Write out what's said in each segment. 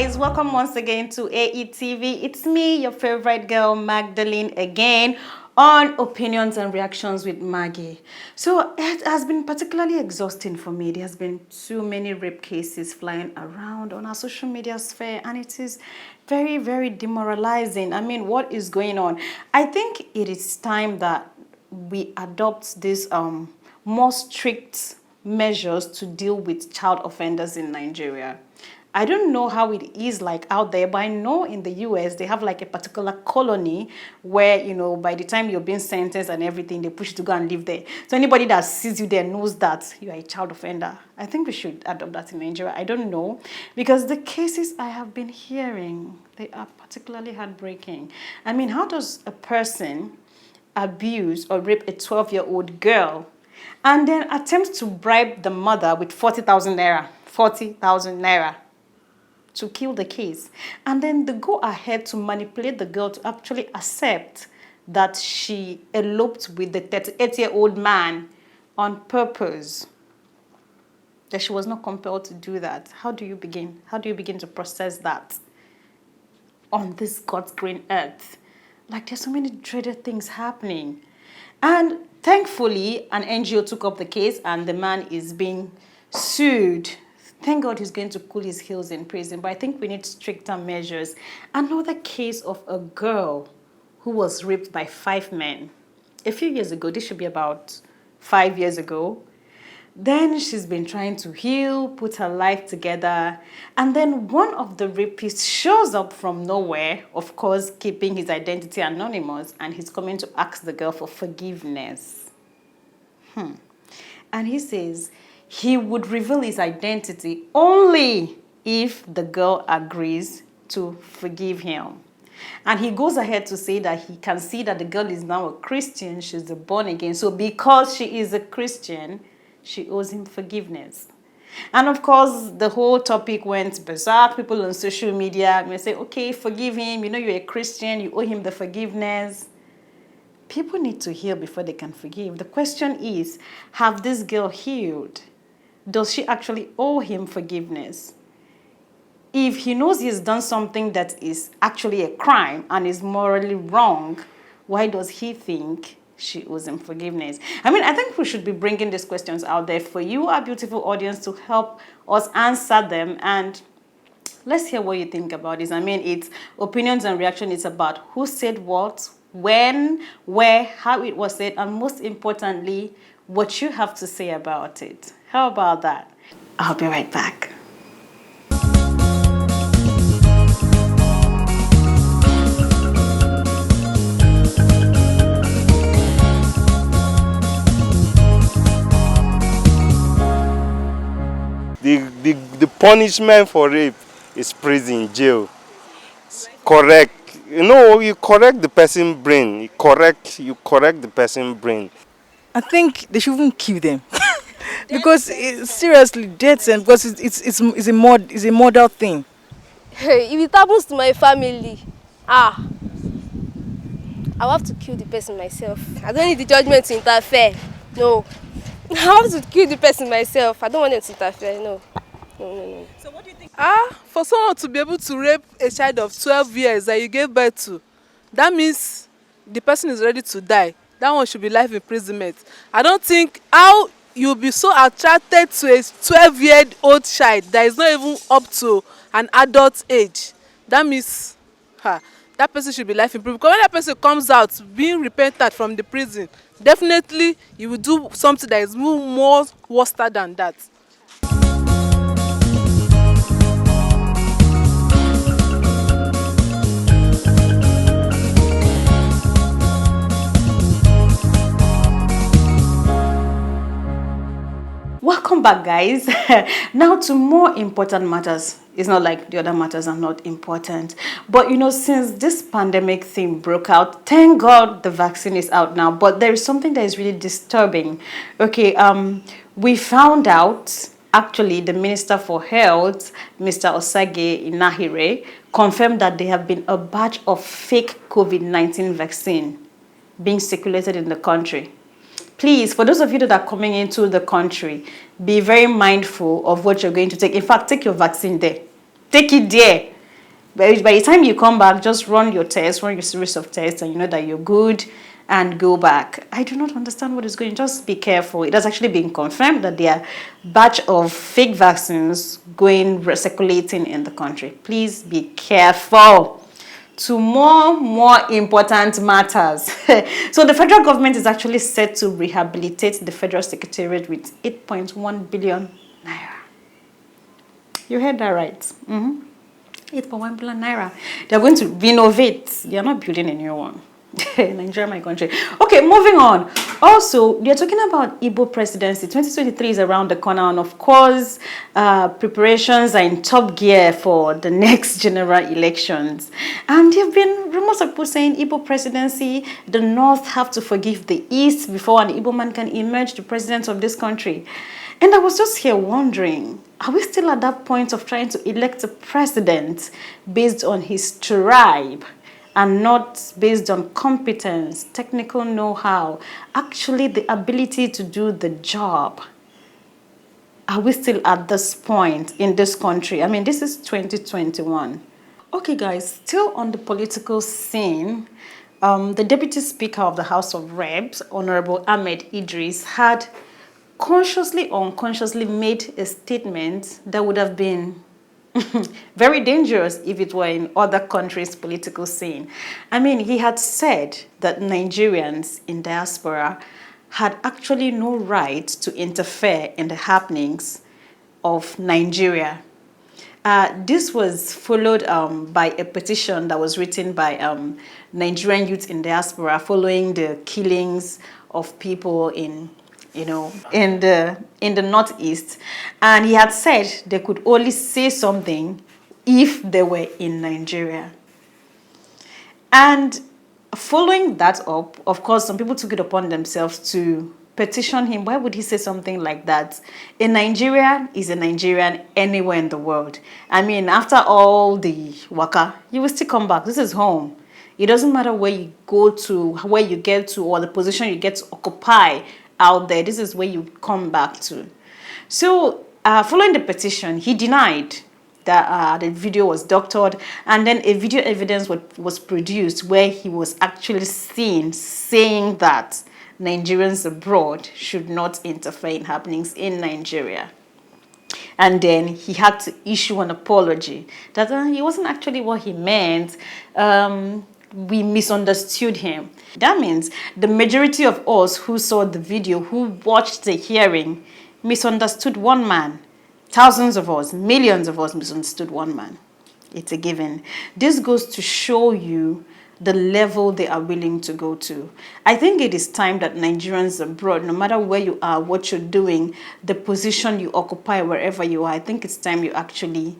guys, welcome once again to AETV. It's me, your favorite girl, Magdalene, again on Opinions and Reactions with Maggie. So it has been particularly exhausting for me. There has been too many rape cases flying around on our social media sphere, and it is very, very demoralizing. I mean, what is going on? I think it is time that we adopt this more strict measures to deal with child offenders in Nigeria. I don't know how it is like out there, but I know in the US they have like a particular colony where, you know, by the time you're being sentenced and everything, they push you to go and live there. So anybody that sees you there knows that you are a child offender. I think we should adopt that in Nigeria. I don't know, because the cases I have been hearing, they are particularly heartbreaking. I mean, how does a person abuse or rape a 12-year-old girl and then attempt to bribe the mother with 40,000 naira, 40,000 naira to kill the case, and then they go ahead to manipulate the girl to actually accept that she eloped with the 38-year-old man on purpose, that she was not compelled to do that? How do you begin? How do you begin to process that on this God's green earth? Like, there's so many dreaded things happening. And thankfully, an NGO took up the case and the man is being sued. Thank God he's going to cool his heels in prison, but I think we need stricter measures. Another case of a girl who was raped by 5 men a few years ago. This should be about 5 years ago. Then she's been trying to heal, put her life together, and then one of the rapists shows up from nowhere, of course, keeping his identity anonymous, and he's coming to ask the girl for forgiveness. And he says he would reveal his identity only if the girl agrees to forgive him. And he goes ahead to say that he can see that the girl is now a Christian, she's a born again. So because she is a Christian, she owes him forgiveness. And of course, the whole topic went berserk. People on social media may say, okay, forgive him. You know, you're a Christian, you owe him the forgiveness. People need to heal before they can forgive. The question is, have this girl healed? Does she actually owe him forgiveness? If he knows he's done something that is actually a crime and is morally wrong, why does he think she owes him forgiveness? I mean, I think we should be bringing these questions out there for you, our beautiful audience, to help us answer them. And let's hear what you think about this. I mean, it's opinions and reaction. It's about who said what, when, where, how it was said, and most importantly, what you have to say about it. How about that? I'll be right back. The punishment for rape is prison, jail. Correct. You know, you correct the person's brain. You correct the person's brain. I think they shouldn't kill them. Because seriously, death and because it's a model thing. Hey, if it happens to my family, I'll have to kill the person myself. I don't need the judgment to interfere. No. I have to kill the person myself. I don't want them to interfere. No. No. So what do you think? For someone to be able to rape a child of 12 years that you gave birth to, that means the person is ready to die. That one should be life imprisonment. I don't think how you'll be so attracted to a 12-year-old child that is not even up to an adult age. That means that person should be life imprisonment. Because when that person comes out being repentant from the prison, definitely you will do something that is more worse than that. Welcome back, guys. Now to more important matters. It's not like the other matters are not important. But, you know, since this pandemic thing broke out, thank God the vaccine is out now. But there is something that is really disturbing. Okay, we found out, actually, the Minister for Health, Mr. Osage Inahire, confirmed that there have been a batch of fake COVID-19 vaccine being circulated in the country. Please, for those of you that are coming into the country, be very mindful of what you're going to take. In fact, take your vaccine there. Take it there. By the time you come back, just run your test, run your series of tests, and you know that you're good and go back. I do not understand what is going on. Just be careful. It has actually been confirmed that there are batch of fake vaccines circulating in the country. Please be careful. To more important matters. So the federal government is actually set to rehabilitate the Federal Secretariat with 8.1 billion naira. You heard that right. 8.1 billion naira. They're going to renovate. They are not building a new one. Nigeria, my country. Okay, moving on. Also, they're talking about Igbo presidency. 2023 is around the corner, and of course, preparations are in top gear for the next general elections. And there have been rumors of people saying Igbo presidency, the North have to forgive the East before an Igbo man can emerge the president of this country. And I was just here wondering, are we still at that point of trying to elect a president based on his tribe? And not based on competence, technical know-how, actually the ability to do the job. Are we still at this point in this country? I mean, this is 2021. Okay, guys, still on the political scene, the Deputy Speaker of the House of Reps, Honorable Ahmed Idris, had consciously or unconsciously made a statement that would have been very dangerous if it were in other countries' political scene. I mean, he had said that Nigerians in diaspora had actually no right to interfere in the happenings of Nigeria. This was followed by a petition that was written by Nigerian youth in diaspora following the killings of people in the Northeast, and he had said they could only say something if they were in Nigeria. And following that up, of course, some people took it upon themselves to petition him. Why would he say something like that? A Nigerian is a Nigerian anywhere in the world. I mean, after all the waka, you will still come back. This is home. It doesn't matter where you go to, where you get to, or the position you get to occupy out there. This is where you come back to. So following the petition, he denied that the video was doctored, and then a video evidence was produced where he was actually seen saying that Nigerians abroad should not interfere in happenings in Nigeria. And then he had to issue an apology that it wasn't actually what he meant. We misunderstood him. That means the majority of us who saw the video, who watched the hearing, misunderstood one man. Thousands of us, millions of us misunderstood one man. It's a given. This goes to show you the level they are willing to go to. I think it is time that Nigerians abroad, no matter where you are, what you're doing, the position you occupy, wherever you are, I think it's time you actually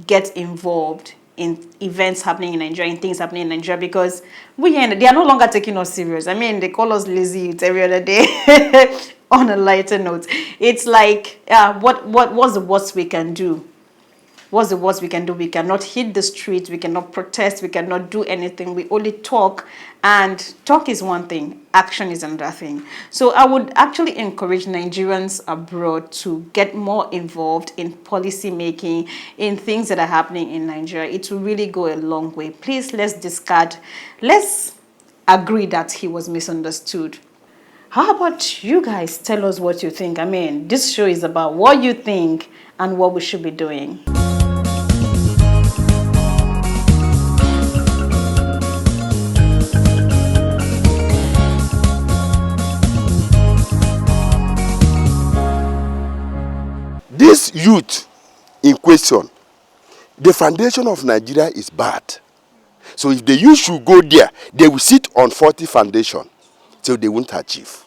get involved in events happening in Nigeria, in things happening in Nigeria, because they are no longer taking us serious. I mean, they call us lazy youth every other day. On a lighter note, it's like, what's the worst we can do? What's the worst we can do? We cannot hit the streets, we cannot protest, we cannot do anything. We only talk, and talk is one thing, action is another thing. So I would actually encourage Nigerians abroad to get more involved in policy making, in things that are happening in Nigeria. It will really go a long way. Please, let's agree that he was misunderstood. How about you guys? Tell us what you think. I mean, this show is about what you think and what we should be doing. This youth in question, the foundation of Nigeria is bad. So if the youth should go there, they will sit on 40 foundation, so they won't achieve.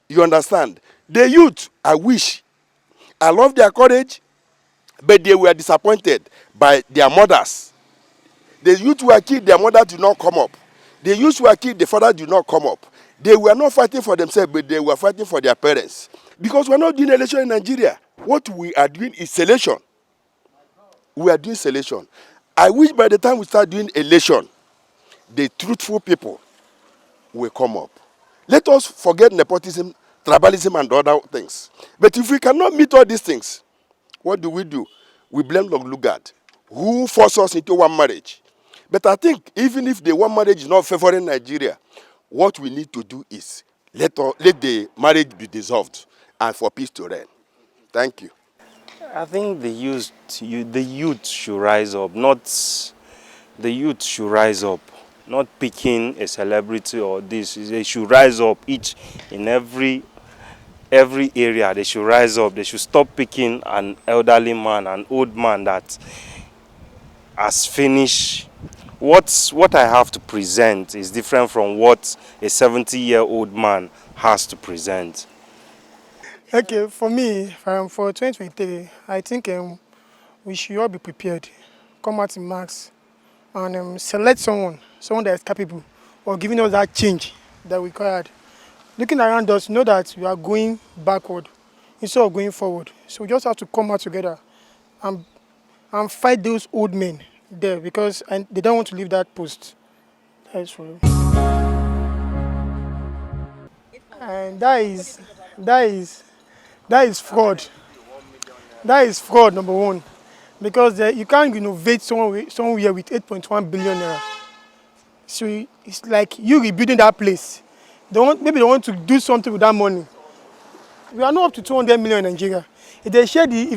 You understand? The youth, I love their courage, but they were disappointed by their mothers. The youth were killed, their mother did not come up. The youth were killed, the father did not come up. They were not fighting for themselves, but they were fighting for their parents. Because we are not doing election in Nigeria. What we are doing is selection. We are doing selection. I wish by the time we start doing election, the truthful people will come up. Let us forget nepotism, tribalism, and other things. But if we cannot meet all these things, what do? We blame Long Lugard. who force us into one marriage. But I think even if the one marriage is not favoring Nigeria, what we need to do is let the marriage be dissolved and for peace to reign. Thank you. I think the youth should rise up, not the youth should rise up, not picking a celebrity or this. They should rise up each in every area. They should rise up. They should stop picking an elderly man, an old man that has finished. What I have to present is different from what a 70-year-old man has to present. Okay, for me, for 2023, I think we should all be prepared. Come out in mass and select someone that is capable of giving us that change that we required. Looking around us, know that we are going backward instead of going forward. So we just have to come out together and fight those old men there because they don't want to leave that post. That is for you. And that is fraud. That is fraud, number one. Because you can't innovate somewhere with 8.1 billion naira. So it's like you rebuilding that place. Maybe they want to do something with that money. We are not up to 200 million in Nigeria. If they share the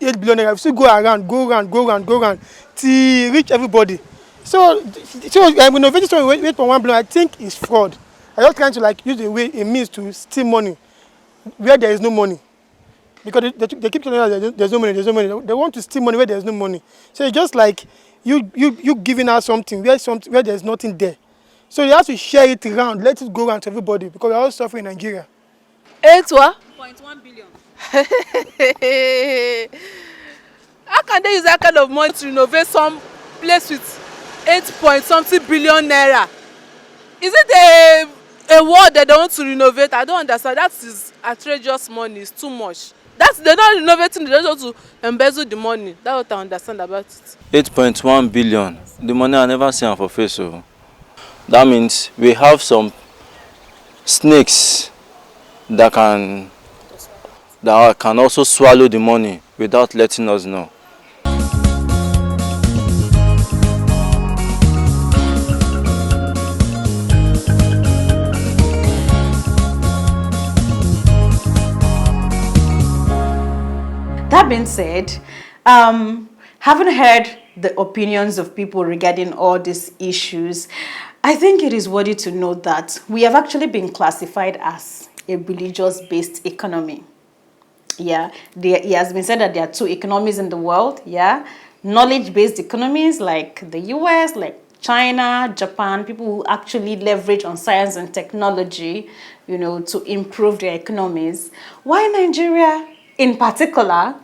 8 billion naira, we still go around till reach everybody. So innovating something with 8.1 billion, I think is fraud. I'm just trying to use a means to steal money where there is no money. Because they keep telling us there's no money. They want to steal money where there's no money. So it's just like you giving us something where there's nothing there. So you have to share it around, let it go around to everybody because we're all suffering in Nigeria. 8.1 billion. How can they use that kind of money to renovate some place with 8-point-something billion naira? Is it a ward that they want to renovate? I don't understand. That is outrageous money. It's too much. They're not renovating. They just want to embezzle the money. That's what I understand about it. 8.1 billion. The money I never seen for face. So that means we have some snakes that can also swallow the money without letting us know. That being said, having heard the opinions of people regarding all these issues, I think it is worthy to note that we have actually been classified as a religious-based economy. Yeah, it has been said that there are two economies in the world. Yeah, knowledge-based economies like the US, like China, Japan, people who actually leverage on science and technology, to improve their economies. Why Nigeria in particular?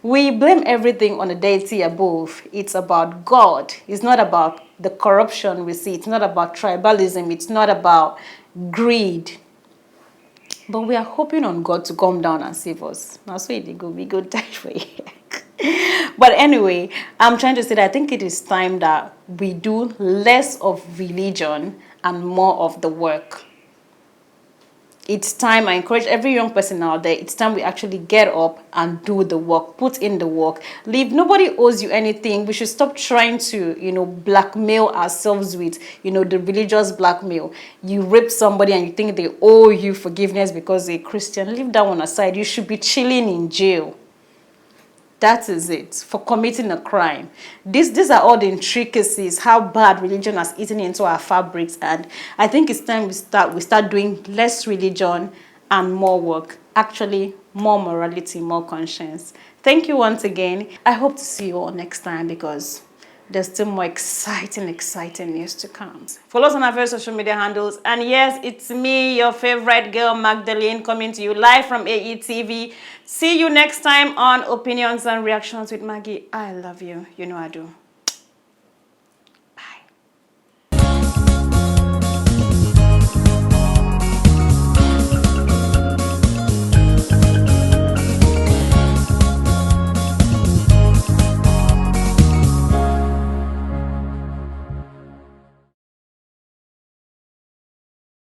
We blame everything on the deity above. It's about God. It's not about the corruption we see. It's not about tribalism. It's not about greed. But we are hoping on God to come down and save us. Now, so we go die for you. But anyway, I'm trying to say that I think it is time that we do less of religion and more of the work. It's time, I encourage every young person out there, it's time we actually get up and do the work, put in the work. Leave, nobody owes you anything. We should stop trying to, blackmail ourselves with, the religious blackmail. You rape somebody and you think they owe you forgiveness because they're Christian. Leave that one aside. You should be chilling in jail. That is it, for committing a crime. These are all the intricacies, how bad religion has eaten into our fabrics. And I think it's time we start doing less religion and more work. Actually, more morality, more conscience. Thank you once again. I hope to see you all next time because there's still more exciting news to come. Follow us on our various social media handles. And yes, it's me, your favorite girl, Magdalene, coming to you live from AETV. See you next time on Opinions and Reactions with Maggie. I love you. You know I do.